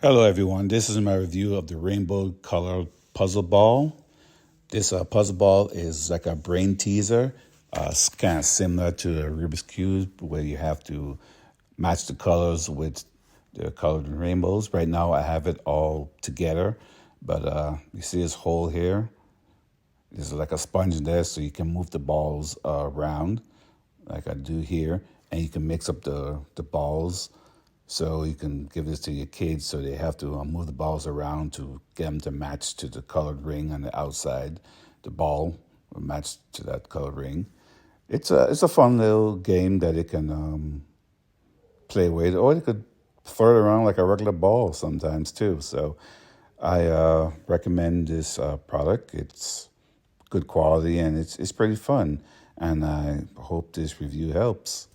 Hello, everyone. This is my review of the rainbow color puzzle ball. This puzzle ball is like a brain teaser. It's kind of similar to a Rubik's Cube where you have to match the colors with the colored rainbows. Right now, I have it all together, but you see this hole here? There's like a sponge in there so you can move the balls around like I do here, and you can mix up the balls. So you can give this to your kids so they have to move the balls around to get them to match to the colored ring on the outside. The ball will match to that colored ring. It's a fun little game that it can play with, or it could throw it around like a regular ball sometimes too. So I recommend this product. It's good quality and it's pretty fun. And I hope this review helps.